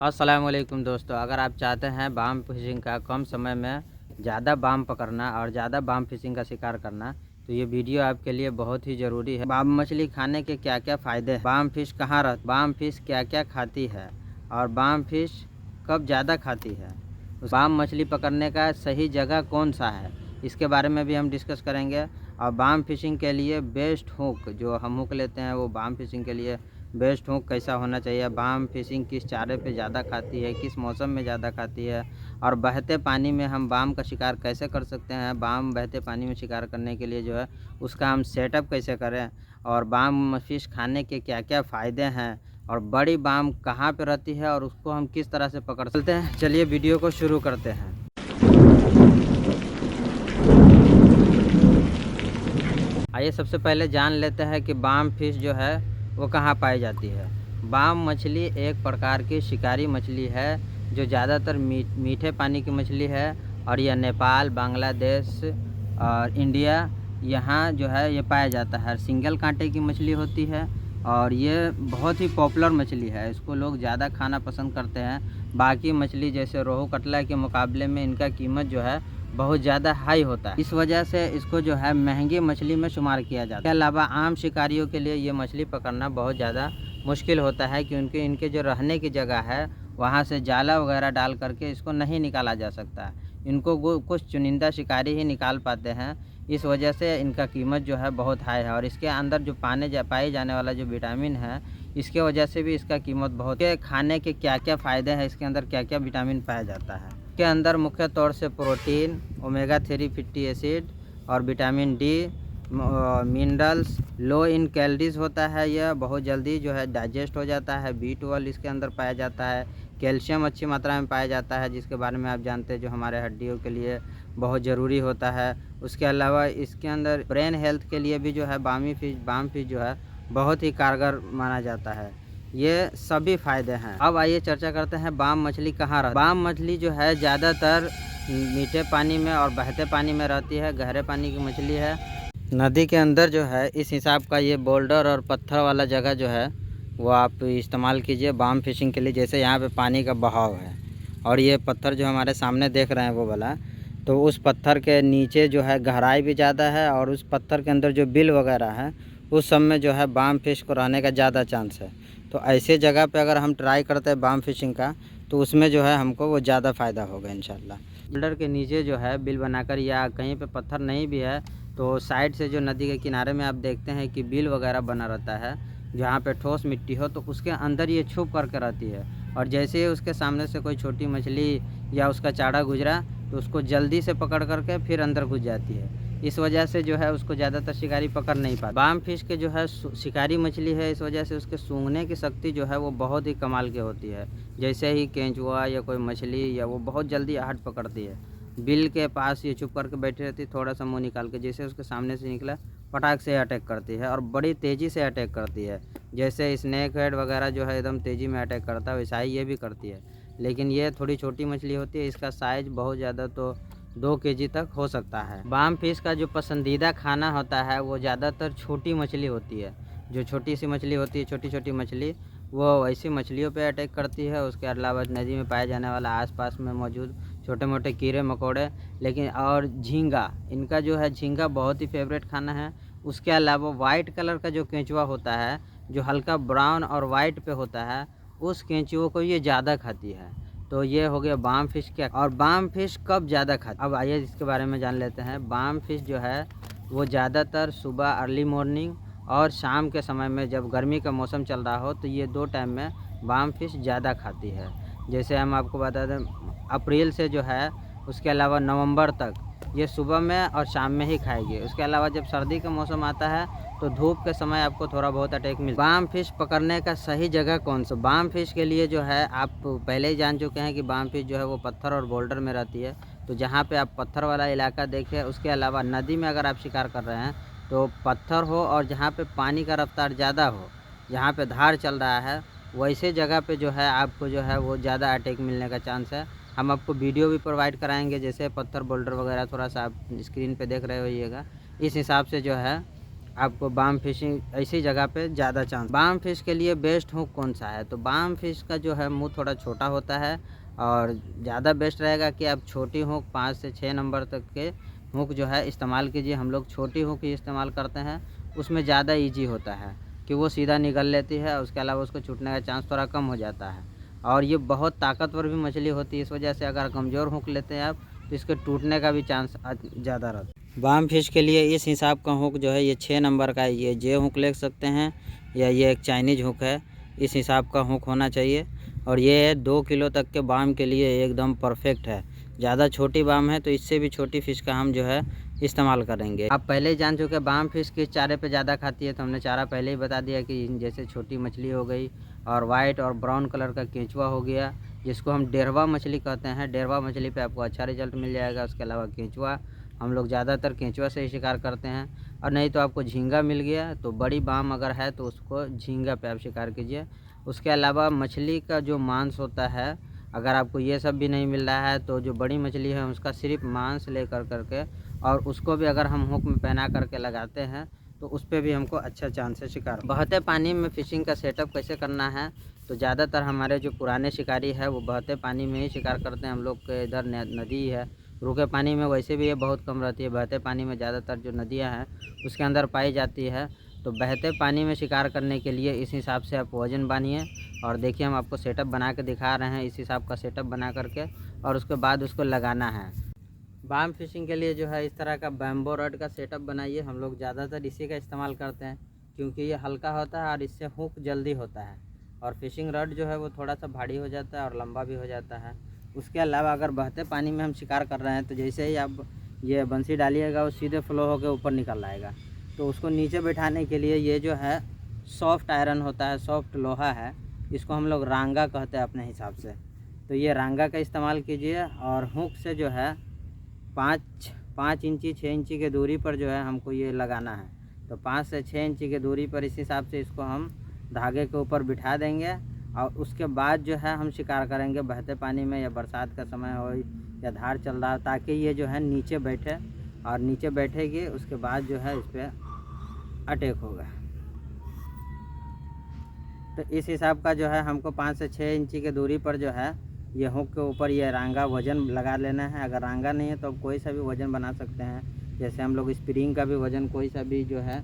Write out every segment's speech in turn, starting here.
अस्सलाम वालेकुम दोस्तों, अगर आप चाहते हैं बाम फिशिंग का कम समय में ज़्यादा बाम पकड़ना और ज़्यादा बाम फिशिंग का शिकार करना, तो ये वीडियो आपके लिए बहुत ही ज़रूरी है। बाम मछली खाने के क्या क्या फ़ायदे हैं, बाम फिश कहाँ रहती, बाम फिश क्या क्या खाती है और बाम फिश कब ज़्यादा खाती है, बाम मछली पकड़ने का सही जगह कौन सा है, इसके बारे में भी हम डिस्कस करेंगे। और बाम फिशिंग के लिए बेस्ट हुक जो हम हुक लेते हैं वो बाम फिशिंग के लिए बेस्ट हुक कैसा होना चाहिए, बाम फिशिंग किस चारे पे ज़्यादा खाती है, किस मौसम में ज़्यादा खाती है, और बहते पानी में हम बाम का शिकार कैसे कर सकते हैं, बाम बहते पानी में शिकार करने के लिए जो है उसका हम सेटअप कैसे करें, और बाम फिश खाने के क्या क्या फ़ायदे हैं, और बड़ी बाम कहाँ पे रहती है और उसको हम किस तरह से पकड़ सकते हैं। चलिए वीडियो को शुरू करते हैं। आइए सबसे पहले जान लेते हैं कि बाम फिश जो है वो कहाँ पाई जाती है। बाम मछली एक प्रकार की शिकारी मछली है जो ज़्यादातर मीठे पानी की मछली है, और यह नेपाल, बांग्लादेश और इंडिया यहाँ जो है ये पाया जाता है। सिंगल कांटे की मछली होती है और ये बहुत ही पॉपुलर मछली है, इसको लोग ज़्यादा खाना पसंद करते हैं। बाकी मछली जैसे रोहू कतला के मुकाबले में इनका कीमत जो है बहुत ज़्यादा हाई होता है, इस वजह से इसको जो है महंगी मछली में शुमार किया जाता है। इसके अलावा आम शिकारियों के लिए ये मछली पकड़ना बहुत ज़्यादा मुश्किल होता है क्योंकि इनके जो रहने की जगह है वहाँ से जाला वगैरह डाल करके इसको नहीं निकाला जा सकता। इनको कुछ चुनिंदा शिकारी ही निकाल पाते हैं, इस वजह से इनका कीमत जो है बहुत हाई है। और इसके अंदर जो पाए जाने वाला जो विटामिन है इसके वजह से भी इसका कीमत बहुत। के खाने के क्या क्या फ़ायदे हैं, इसके अंदर क्या क्या विटामिन पाया जाता है। के अंदर मुख्य तौर से प्रोटीन, ओमेगा 3 फैटी एसिड और विटामिन डी, मिनरल्स, लो इन कैलोरीज होता है, यह बहुत जल्दी जो है डाइजेस्ट हो जाता है। B12 इसके अंदर पाया जाता है। कैल्शियम अच्छी मात्रा में पाया जाता है जिसके बारे में आप जानते हैं जो हमारे हड्डियों के लिए बहुत ज़रूरी होता है। उसके अलावा इसके अंदर ब्रेन हेल्थ के लिए भी जो है बाम फिश जो है बहुत ही कारगर माना जाता है। ये सभी फ़ायदे हैं। अब आइए चर्चा करते हैं बाम मछली कहाँ रहती है। बाम मछली जो है ज़्यादातर मीठे पानी में और बहते पानी में रहती है, गहरे पानी की मछली है। नदी के अंदर जो है इस हिसाब का ये बोल्डर और पत्थर वाला जगह जो है वो आप इस्तेमाल कीजिए बाम फिशिंग के लिए। जैसे यहाँ पे पानी का बहाव है और ये पत्थर जो हमारे सामने देख रहे हैं वो वाला, तो उस पत्थर के नीचे जो है गहराई भी ज़्यादा है और उस पत्थर के अंदर जो बिल वगैरह है उस सब में जो है बाम फिश को रहने का ज़्यादा चांस है। तो ऐसे जगह पे अगर हम ट्राई करते हैं बाम फिशिंग का तो उसमें जो है हमको वो ज़्यादा फ़ायदा होगा इंशाल्लाह। बोल्डर के नीचे जो है बिल बनाकर, या कहीं पे पत्थर नहीं भी है तो साइड से जो नदी के किनारे में आप देखते हैं कि बिल वगैरह बना रहता है, जहाँ पे ठोस मिट्टी हो तो उसके अंदर ये छुप करके रहती है। और जैसे ही उसके सामने से कोई छोटी मछली या उसका चारा गुजरा तो उसको जल्दी से पकड़ करके फिर अंदर घुस जाती है। इस वजह से जो है उसको ज़्यादातर शिकारी पकड़ नहीं पाते। बाम फिश के जो है शिकारी मछली है, इस वजह से उसके सूंघने की शक्ति जो है वो बहुत ही कमाल की होती है। जैसे ही केंचुआ या कोई मछली या वो बहुत जल्दी आहट पकड़ती है, बिल के पास ये चुप करके बैठी रहती है, थोड़ा सा मुँह निकाल के जैसे उसके सामने से निकला पटाख से अटैक करती है और बड़ी तेज़ी से अटैक करती है। जैसे स्नेक हेड वगैरह जो है एकदम तेज़ी में अटैक करता है वैसा ही ये भी करती है। लेकिन ये थोड़ी छोटी मछली होती है, इसका साइज़ बहुत ज़्यादा तो 2 केजी तक हो सकता है। बाम फिश का जो पसंदीदा खाना होता है वो ज़्यादातर छोटी मछली होती है। जो छोटी सी मछली होती है, छोटी छोटी मछली, वो ऐसी मछलियों पे अटैक करती है। उसके अलावा नदी में पाया जाने वाला आसपास में मौजूद छोटे मोटे कीड़े मकोड़े, लेकिन और झींगा, इनका जो है झींगा बहुत ही फेवरेट खाना है। उसके अलावा वाइट कलर का जो केंचुआ होता है जो हल्का ब्राउन और वाइट पे होता है, उस केंचुओं को ये ज़्यादा खाती है। तो ये हो गया बाम फिश क्या, और बाम फिश कब ज़्यादा खाती है। अब आइए इसके बारे में जान लेते हैं। बाम फिश जो है वो ज़्यादातर सुबह अर्ली मॉर्निंग और शाम के समय में, जब गर्मी का मौसम चल रहा हो तो ये 2 टाइम में बाम फिश ज़्यादा खाती है। जैसे हम आपको बता दें अप्रैल से जो है उसके अलावा नवंबर तक ये सुबह में और शाम में ही खाएगी। उसके अलावा जब सर्दी का मौसम आता है तो धूप के समय आपको थोड़ा बहुत अटैक मिलता है। बाम फिश पकड़ने का सही जगह कौन सा। बाम फिश के लिए जो है आप पहले ही जान चुके हैं कि बाम फिश जो है वो पत्थर और बोल्डर में रहती है। तो जहाँ पे आप पत्थर वाला इलाका देखें, उसके अलावा नदी में अगर आप शिकार कर रहे हैं तो पत्थर हो और जहाँ पे पानी का रफ्तार ज़्यादा हो, जहाँ पे धार चल रहा है, वैसे जगह पे जो है आपको जो है वो ज़्यादा अटैक मिलने का चांस है। हम आपको वीडियो भी प्रोवाइड कराएंगे, जैसे पत्थर बोल्डर वगैरह थोड़ा सा आप स्क्रीन पे देख रहे होइएगा, इस हिसाब से जो है आपको बाम फिशिंग ऐसी जगह पे ज़्यादा चांस। बाम फिश के लिए बेस्ट हुक कौन सा है? तो बाम फिश का जो है मुंह थोड़ा छोटा होता है और ज़्यादा बेस्ट रहेगा कि आप छोटी हुक 5 से 6 नंबर तक के हुक जो है इस्तेमाल कीजिए। हम लोग छोटी हुक ही इस्तेमाल करते हैं, उसमें ज़्यादा ईजी होता है कि वो सीधा निकल लेती है, उसके अलावा उसको छूटने का चांस थोड़ा कम हो जाता है। और ये बहुत ताकतवर भी मछली होती है, इस वजह से अगर कमज़ोर हुक लेते हैं आप तो इसके टूटने का भी चांस ज़्यादा रहता है। बाम फिश के लिए इस हिसाब का हुक जो है ये 6 नंबर का है, ये जे हुक ले सकते हैं या ये एक चाइनीज़ हुक है, इस हिसाब का हुक होना चाहिए। और ये 2 किलो तक के बाम के लिए एकदम परफेक्ट है। ज़्यादा छोटी बाम है तो इससे भी छोटी फ़िश का हम जो है इस्तेमाल करेंगे। आप पहले ही जान चुके बाम फिश किस चारे पे ज़्यादा खाती है, तो हमने चारा पहले ही बता दिया कि जैसे छोटी मछली हो गई और वाइट और ब्राउन कलर का केंचुआ हो गया, जिसको हम डेरवा मछली कहते हैं। डेरवा मछली पे आपको अच्छा रिजल्ट मिल जाएगा। उसके अलावा केंचुआ, हम लोग ज़्यादातर केंचुआ से ही शिकार करते हैं। और नहीं तो आपको झींगा मिल गया तो बड़ी बाम अगर है तो उसको झींगा पे आप शिकार कीजिए। उसके अलावा मछली का जो मांस होता है, अगर आपको ये सब भी नहीं मिल रहा है तो जो बड़ी मछली है उसका सिर्फ मांस ले करके और उसको भी अगर हम हुक में पहना करके लगाते हैं तो उस पर भी हमको अच्छा चांस है शिकार। बहते पानी में फ़िशिंग का सेटअप कैसे करना है? तो ज़्यादातर हमारे जो पुराने शिकारी है वो बहते पानी में ही शिकार करते हैं। हम लोग के इधर नदी है, रुके पानी में वैसे भी ये बहुत कम रहती है। बहते पानी में ज़्यादातर जो नदियाँ हैं उसके अंदर पाई जाती है। तो बहते पानी में शिकार करने के लिए इस हिसाब से आप वज़न बांधिए। और देखिए हम आपको सेटअप बना के दिखा रहे हैं, इस हिसाब का सेटअप बना करके और उसके बाद उसको लगाना है। बाम फिशिंग के लिए जो है इस तरह का बैम्बो रड का सेटअप बनाइए। हम लोग ज़्यादातर इसी का इस्तेमाल करते हैं क्योंकि ये हल्का होता है और इससे हुक जल्दी होता है। और फिशिंग रड जो है वो थोड़ा सा भारी हो जाता है और लंबा भी हो जाता है। उसके अलावा अगर बहते पानी में हम शिकार कर रहे हैं तो जैसे ही आप ये बंसी डालिएगा वो सीधे फ्लो होकर ऊपर निकल आएगा। तो उसको नीचे बैठाने के लिए ये जो है सॉफ्ट आयरन होता है, सॉफ्ट लोहा है, इसको हम लोग रांगा कहते हैं अपने हिसाब से। तो ये रांगा का इस्तेमाल कीजिए और हुक से जो है 5 इंची 6 इंची के दूरी पर जो है हमको ये लगाना है। तो 5 से 6 इंची के दूरी पर इस हिसाब से इसको हम धागे के ऊपर बिठा देंगे और उसके बाद जो है हम शिकार करेंगे बहते पानी में, या बरसात का समय हो या धार चल रहा हो, ताकि ये जो है नीचे बैठे। और नीचे बैठेगी उसके बाद जो है इस पर अटैक होगा। तो इस हिसाब का जो है हमको 5 से 6 इंची के दूरी पर जो है ये हुक के ऊपर ये रांगा वज़न लगा लेना है। अगर रांगा नहीं है तो आप कोई सा भी वज़न बना सकते हैं। जैसे हम लोग स्प्रिंग का भी वज़न, कोई सा भी जो है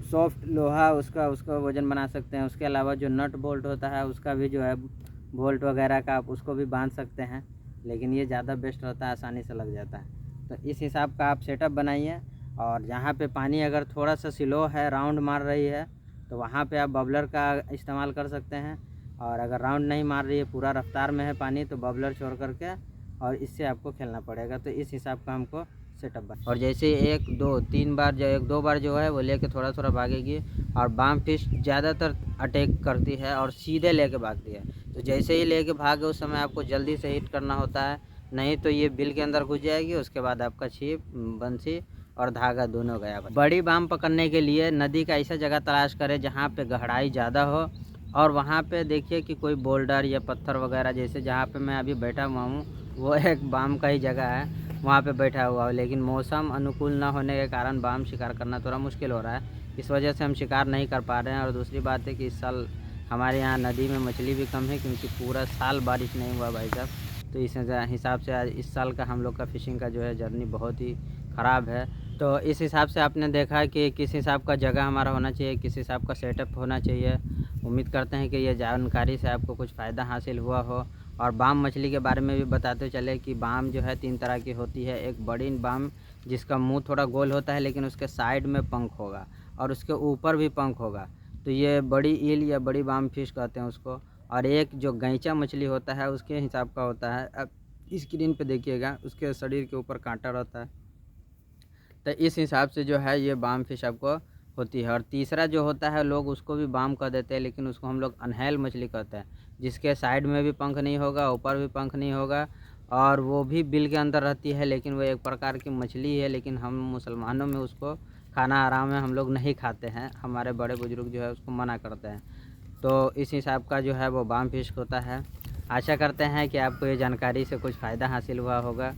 सॉफ्ट लोहा उसका वज़न बना सकते हैं। उसके अलावा जो नट बोल्ट होता है उसका भी जो है बोल्ट वगैरह का आप उसको भी बांध सकते हैं, लेकिन ये ज़्यादा बेस्ट रहता है, आसानी से लग जाता है। तो इस हिसाब का आप सेटअप बनाइए। और जहाँ पे पानी अगर थोड़ा सा स्लो है, राउंड मार रही है, तो वहाँ पे आप बबलर का इस्तेमाल कर सकते हैं। और अगर राउंड नहीं मार रही है, पूरा रफ्तार में है पानी, तो बबलर छोड़ करके और इससे आपको खेलना पड़ेगा। तो इस हिसाब का हमको सेटअप बना। और जैसे 1 2 3 बार जो 1-2 बार जो है वो लेके थोड़ा थोड़ा भागेगी। और बाम फिश ज़्यादातर अटैक करती है और सीधे लेके भागती है। तो जैसे ही लेके भागे उस समय आपको जल्दी से हिट करना होता है, नहीं तो ये बिल के अंदर घुस जाएगी। उसके बाद आपका छिप, बंसी और धागा दोनों गया। बड़ी बाम पकड़ने के लिए नदी का ऐसा जगह तलाश करें जहाँ पे गहराई ज़्यादा हो और वहाँ पे देखिए कि कोई बोल्डर या पत्थर वगैरह, जैसे जहाँ पे मैं अभी बैठा हुआ हूँ वो एक बाम का ही जगह है, वहाँ पे बैठा हुआ हूँ। लेकिन मौसम अनुकूल ना होने के कारण बाम शिकार करना थोड़ा मुश्किल हो रहा है, इस वजह से हम शिकार नहीं कर पा रहे हैं। और दूसरी बात है कि इस साल हमारे यहाँ नदी में मछली भी कम है क्योंकि पूरा साल बारिश नहीं हुआ भाई साहब। तो इस हिसाब से आज इस साल का हम लोग का फ़िशिंग का जो है जर्नी बहुत ही ख़राब है। तो इस हिसाब से आपने देखा कि किस हिसाब का जगह हमारा होना चाहिए, किस हिसाब का सेटअप होना चाहिए। उम्मीद करते हैं कि ये जानकारी से आपको कुछ फ़ायदा हासिल हुआ हो। और बाम मछली के बारे में भी बताते चले कि बाम जो है 3 तरह की होती है। एक बड़ी बाम जिसका मुंह थोड़ा गोल होता है लेकिन उसके साइड में पंख होगा और उसके ऊपर भी पंख होगा, तो ये बड़ी ईल या बड़ी बाम फिश कहते हैं उसको। और एक जो गैंचा मछली होता है उसके हिसाब का होता है। अब स्क्रीन पे देखिएगा उसके शरीर के ऊपर कांटा रहता है। तो इस हिसाब से जो है ये बाम फिश आपको होती है। और तीसरा जो होता है लोग उसको भी बाम कह देते हैं, लेकिन उसको हम लोग अनहेल मछली कहते हैं, जिसके साइड में भी पंख नहीं होगा, ऊपर भी पंख नहीं होगा और वो भी बिल के अंदर रहती है। लेकिन वो एक प्रकार की मछली है, लेकिन हम मुसलमानों में उसको खाना हराम है, हम लोग नहीं खाते हैं। हमारे बड़े बुजुर्ग जो है उसको मना करते हैं। तो इस हिसाब का जो है वो बाम फिश होता है। आशा करते हैं कि आपको ये जानकारी से कुछ फ़ायदा हासिल हुआ होगा।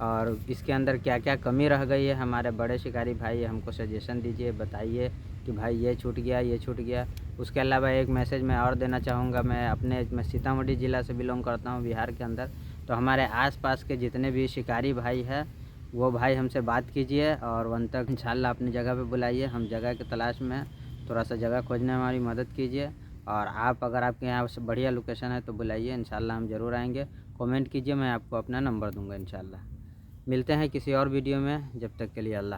और इसके अंदर क्या क्या कमी रह गई है, हमारे बड़े शिकारी भाई हमको सजेशन दीजिए, बताइए कि भाई ये छूट गया, ये छूट गया। उसके अलावा एक मैसेज मैं और देना चाहूँगा, मैं सीतामढ़ी ज़िला से बिलोंग करता हूँ, बिहार के अंदर। तो हमारे आसपास के जितने भी शिकारी भाई हैं वो भाई हमसे बात कीजिए और वन तक इंशाल्लाह अपनी जगह पे बुलाइए। हम जगह की तलाश में हैं, थोड़ा सा जगह खोजने में हमारी मदद कीजिए। और अगर आपके यहाँ से बढ़िया लोकेशन है तो बुलाइए, इंशाल्लाह हम ज़रूर आएँगे। कमेंट कीजिए, मैं आपको अपना नंबर दूँगा इंशाल्लाह। मिलते हैं किसी और वीडियो में, जब तक के लिए अल्लाह।